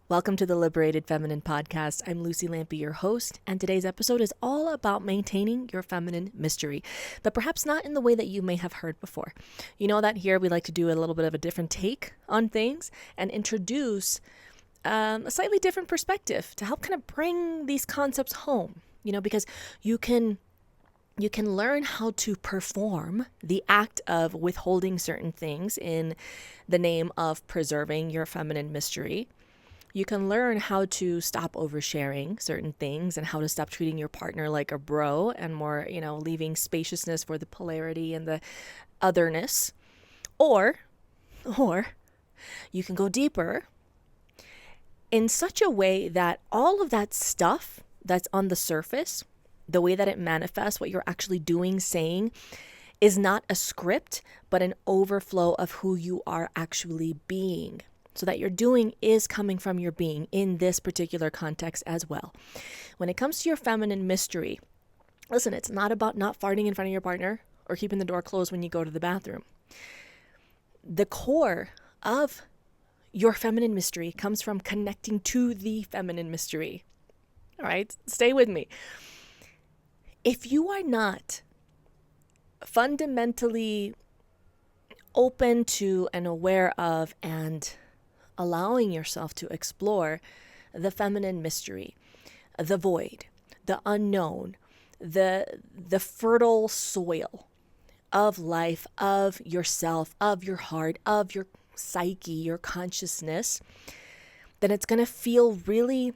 Welcome to the Liberated Feminine Podcast. I'm Lucy Lampy, your host, and today's episode is all about maintaining your feminine mystery, but perhaps not in the way that you may have heard before. You know that here we like to do a little bit of a different take on things and introduce a slightly different perspective to help kind of bring these concepts home, because you can learn how to perform the act of withholding certain things in the name of preserving your feminine mystery. You can learn how to stop oversharing certain things and how to stop treating your partner like a bro and more, leaving spaciousness for the polarity and the otherness. Or you can go deeper in such a way that all of that stuff that's on the surface, the way that it manifests, what you're actually doing, saying, is not a script, but an overflow of who you are actually being. So that your doing is coming from your being in this particular context as well. When it comes to your feminine mystery, listen, it's not about not farting in front of your partner or keeping the door closed when you go to the bathroom. The core of your feminine mystery comes from connecting to the feminine mystery. All right, stay with me. If you are not fundamentally open to and aware of and allowing yourself to explore the feminine mystery, the void, the unknown, the fertile soil of life, of yourself, of your heart, of your psyche, your consciousness, then it's going to feel really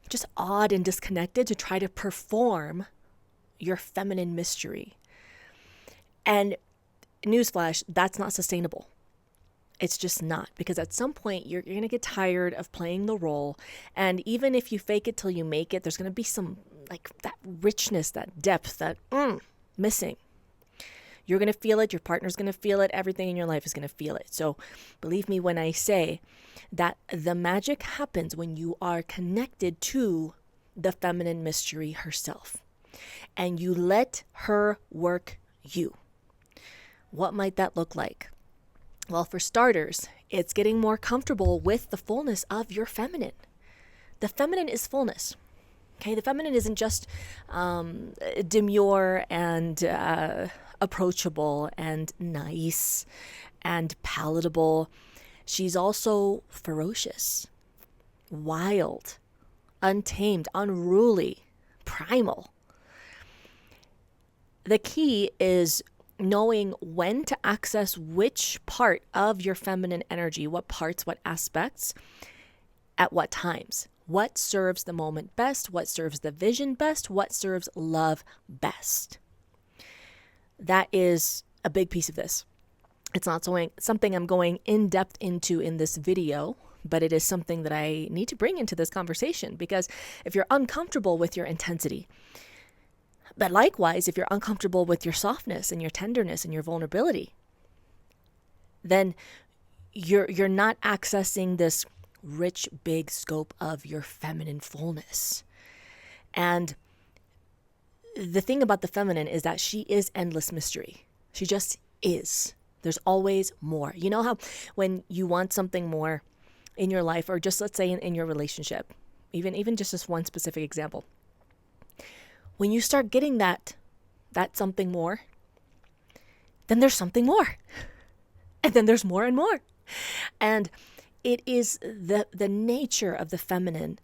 just odd and disconnected to try to perform your feminine mystery. And newsflash, that's not sustainable. It's just not, because at some point you're going to get tired of playing the role. And even if you fake it till you make it, there's going to be some like that richness, that depth, that missing. You're going to feel it. Your partner's going to feel it. Everything in your life is going to feel it. So believe me when I say that the magic happens when you are connected to the feminine mystery herself and you let her work you. What might that look like? Well, for starters, it's getting more comfortable with the fullness of your feminine. The feminine is fullness. Okay, the feminine isn't just demure and approachable and nice and palatable. She's also ferocious, wild, untamed, unruly, primal. The key is knowing when to access which part of your feminine energy, what parts, what aspects, at what times. What serves the moment best, what serves the vision best, what serves love best. That is a big piece of this. It's not something I'm going in depth into in this video, but it is something that I need to bring into this conversation, because if you're uncomfortable with your intensity, but likewise, if you're uncomfortable with your softness and your tenderness and your vulnerability, then you're not accessing this rich, big scope of your feminine fullness. And the thing about the feminine is that she is endless mystery. She just is. There's always more. You know how when you want something more in your life, or just let's say in your relationship, even just this one specific example, when you start getting that something more, then there's something more. And then there's more and more. And it is the nature of the feminine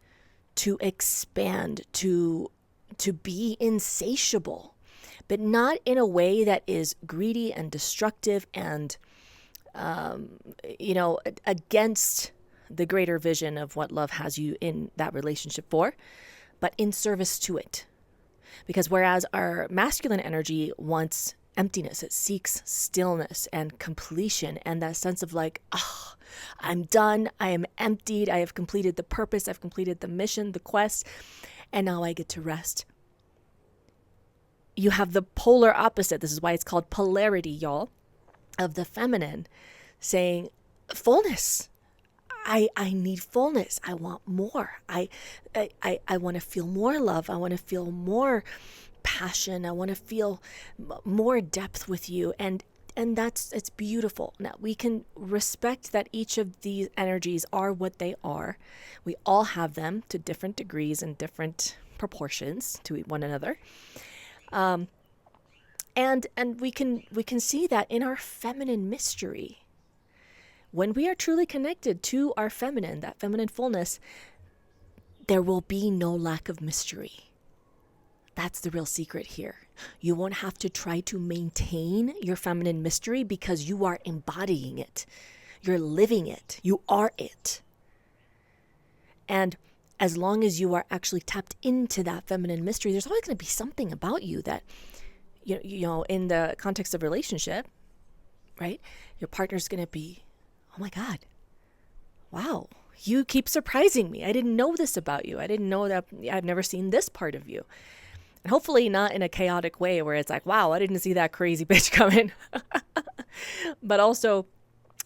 to expand, to be insatiable, but not in a way that is greedy and destructive and, against the greater vision of what love has you in that relationship for, but in service to it. Because whereas our masculine energy wants emptiness, it seeks stillness and completion and that sense of like, I'm done, I am emptied, I have completed the purpose, I've completed the mission, the quest, and now I get to rest. You have the polar opposite. This is why it's called polarity, y'all, of the feminine saying fullness. I need fullness. I want more. I want to feel more love. I want to feel more passion. I want to feel more depth with you. And And it's beautiful. Now we can respect that each of these energies are what they are. We all have them to different degrees and different proportions to one another. And we can see that in our feminine mystery. When we are truly connected to our feminine, that feminine fullness, there will be no lack of mystery. That's the real secret here. You won't have to try to maintain your feminine mystery because you are embodying it. You're living it. You are it. And as long as you are actually tapped into that feminine mystery, there's always going to be something about you that, you know, in the context of relationship, right? Your partner's going to be, oh my God, wow, you keep surprising me. I didn't know this about you. I didn't know that. I've never seen this part of you. And hopefully not in a chaotic way where it's like, wow, I didn't see that crazy bitch coming. But also,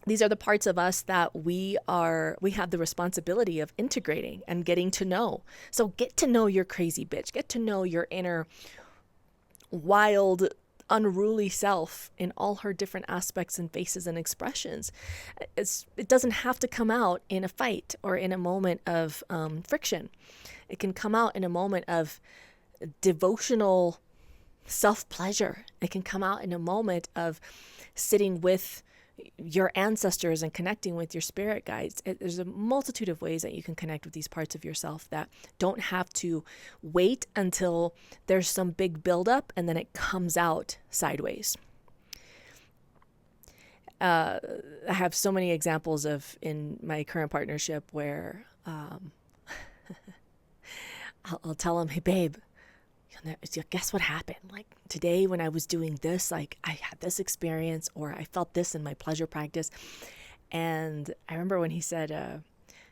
these are the parts of us that we have the responsibility of integrating and getting to know. So get to know your crazy bitch. Get to know your inner wild, unruly self in all her different aspects and faces and expressions. It doesn't have to come out in a fight or in a moment of friction. It can come out in a moment of devotional self-pleasure. It can come out in a moment of sitting with your ancestors and connecting with your spirit guides. There's a multitude of ways that you can connect with these parts of yourself that don't have to wait until there's some big buildup and then it comes out sideways. I have so many examples of in my current partnership where I'll tell him, hey babe, guess what happened? Like today when I was doing this, like I had this experience or I felt this in my pleasure practice. And I remember when he said,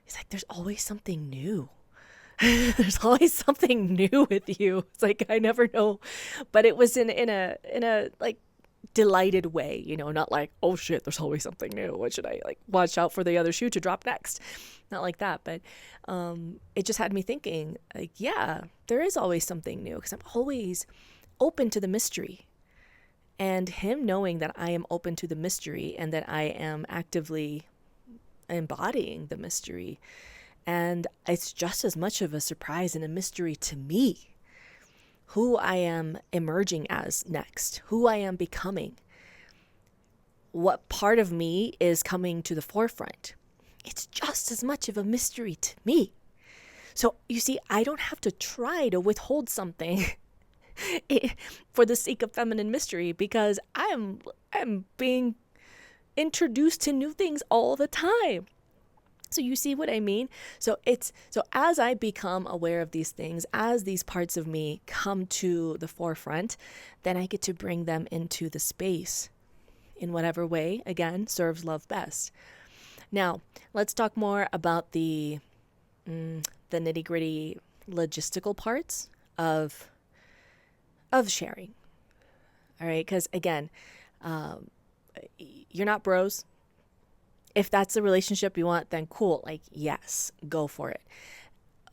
he's like, there's always something new. There's always something new with you. It's like, I never know, but it was in a like delighted way, you know, not like, oh shit, there's always something new. What should I like watch out for the other shoe to drop next? Not like that, but it just had me thinking like, yeah, there is always something new because I'm always open to the mystery. And him knowing that I am open to the mystery and that I am actively embodying the mystery. And it's just as much of a surprise and a mystery to me who I am emerging as next, who I am becoming, what part of me is coming to the forefront. It's just as much of a mystery to me. So you see, I don't have to try to withhold something for the sake of feminine mystery because I'm being introduced to new things all the time. So you see what I mean? So as I become aware of these things, as these parts of me come to the forefront, then I get to bring them into the space in whatever way, again, serves love best. Now, let's talk more about the nitty-gritty logistical parts of sharing. All right, because again, you're not bros. If that's the relationship you want, then cool. Like, yes, go for it.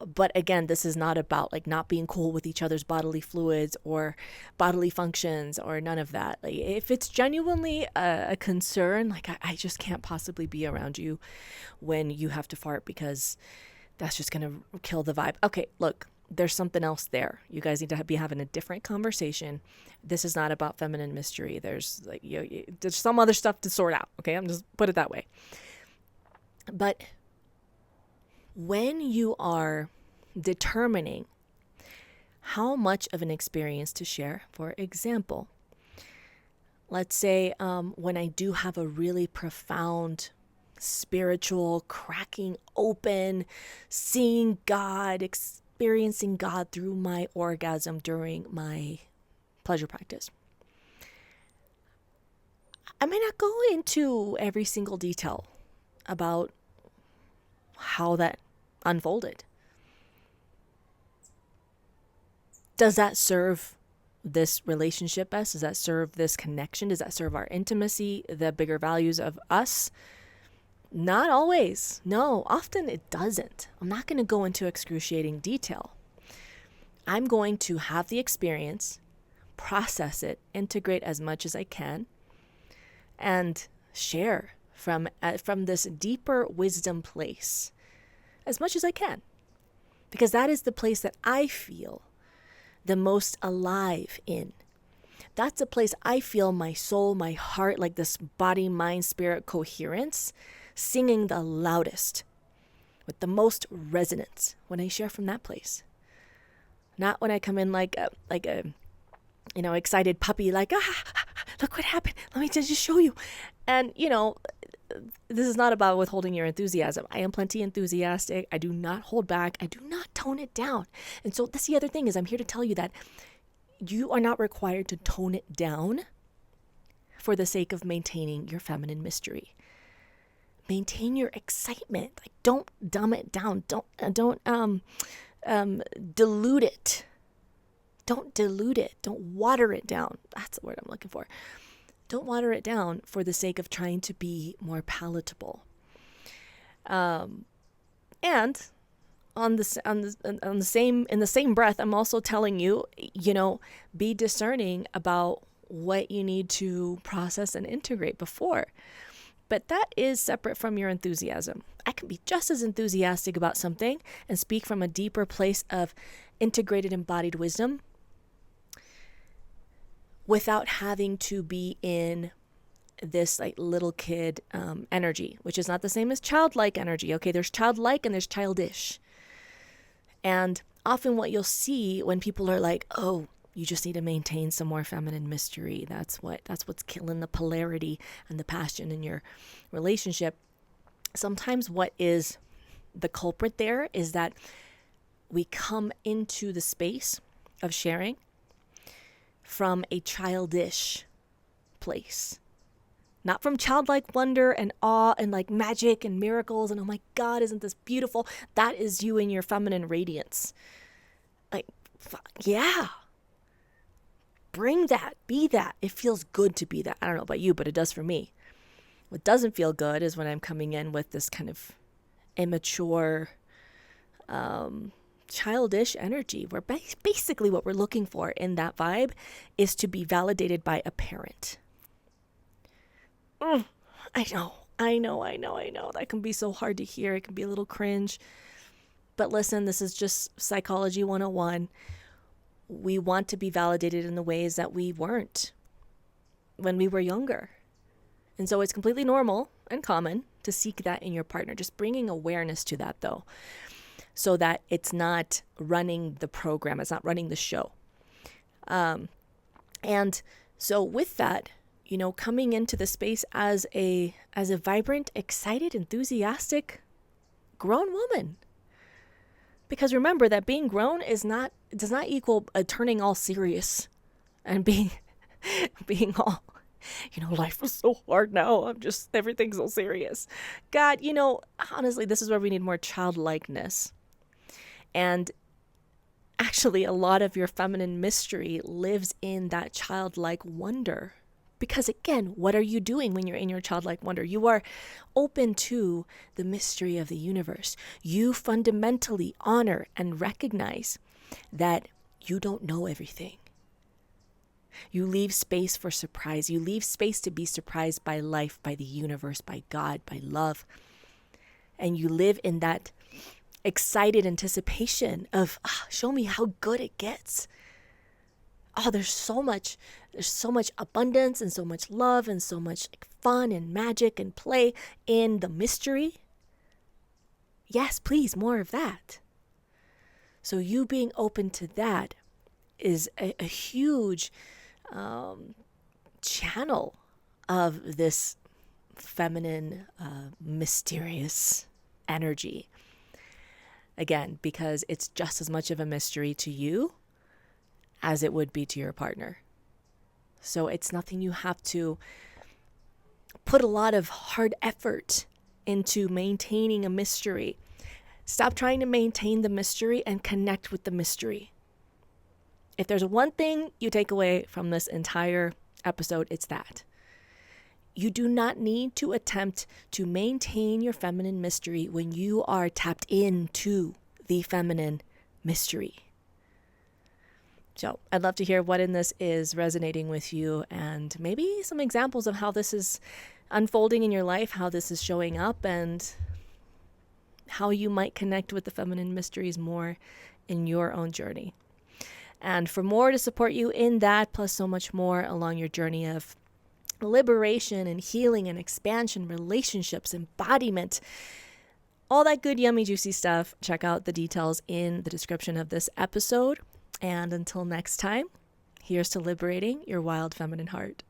But again, this is not about like not being cool with each other's bodily fluids or bodily functions or none of that. Like, if it's genuinely a concern, like I just can't possibly be around you when you have to fart because that's just going to kill the vibe. Okay, look, there's something else there. You guys need to be having a different conversation. This is not about feminine mystery. There's like there's some other stuff to sort out. Okay, I'm just put it that way. But when you are determining how much of an experience to share, for example, let's say when I do have a really profound spiritual cracking open, seeing God, experiencing God through my orgasm during my pleasure practice. I may not go into every single detail about how that unfolded. Does that serve this relationship best? Does that serve this connection? Does that serve our intimacy, the bigger values of us? Not always. No, often it doesn't. I'm not going to go into excruciating detail. I'm going to have the experience, process it, integrate as much as I can, and share from this deeper wisdom place as much as I can, because that is the place that I feel the most alive in. That's a place I feel my soul, my heart, like this body, mind, spirit coherence, singing the loudest with the most resonance when I share from that place. Not when I come in like a excited puppy, like, look what happened. Let me just show you. And, this is not about withholding your enthusiasm. I am plenty enthusiastic. I do not hold back. I do not tone it down. And so that's the other thing, is I'm here to tell you that you are not required to tone it down for the sake of maintaining your feminine mystery. Maintain your excitement. Like, don't dumb it down. Don't dilute it. Don't dilute it. Don't water it down. That's the word I'm looking for. Don't water it down for the sake of trying to be more palatable. And in the same breath, I'm also telling you, be discerning about what you need to process and integrate before. But that is separate from your enthusiasm. I can be just as enthusiastic about something and speak from a deeper place of integrated embodied wisdom without having to be in this like little kid energy, which is not the same as childlike energy. Okay, there's childlike and there's childish. And often what you'll see when people are like, oh, you just need to maintain some more feminine mystery. That's what's killing the polarity and the passion in your relationship. Sometimes what is the culprit there is that we come into the space of sharing from a childish place. Not from childlike wonder and awe and like magic and miracles and, oh my God, isn't this beautiful? That is you in your feminine radiance. Like, yeah. Bring that. Be that. It feels good to be that. I don't know about you, but it does for me. What doesn't feel good is when I'm coming in with this kind of immature, childish energy, where basically what we're looking for in that vibe is to be validated by a parent. I know. That can be so hard to hear. It can be a little cringe. But listen, this is just psychology 101. We want to be validated in the ways that we weren't when we were younger. And so it's completely normal and common to seek that in your partner. Just bringing awareness to that, though, so that it's not running the program. It's not running the show. And so with that, coming into the space as a vibrant, excited, enthusiastic, grown woman. Because remember that being grown does not equal turning all serious and being all, life is so hard now. Everything's so serious. God, honestly, this is where we need more childlikeness. And actually, a lot of your feminine mystery lives in that childlike wonder. Because again, what are you doing when you're in your childlike wonder? You are open to the mystery of the universe. You fundamentally honor and recognize that you don't know everything. You leave space for surprise. You leave space to be surprised by life, by the universe, by God, by love. And you live in that excited anticipation of, show me how good it gets. Oh, there's so much abundance and so much love and so much fun and magic and play in the mystery. Yes, please, more of that. So you being open to that is a huge channel of this feminine, mysterious energy. Again, because it's just as much of a mystery to you as it would be to your partner. So it's nothing you have to put a lot of hard effort into maintaining a mystery. Stop trying to maintain the mystery and connect with the mystery. If there's one thing you take away from this entire episode, it's that. You do not need to attempt to maintain your feminine mystery when you are tapped into the feminine mystery. So I'd love to hear what in this is resonating with you, and maybe some examples of how this is unfolding in your life, how this is showing up, and how you might connect with the feminine mysteries more in your own journey. And for more to support you in that, plus so much more along your journey of liberation and healing and expansion, relationships, embodiment, all that good, yummy, juicy stuff, check out the details in the description of this episode. And until next time, here's to liberating your wild feminine heart.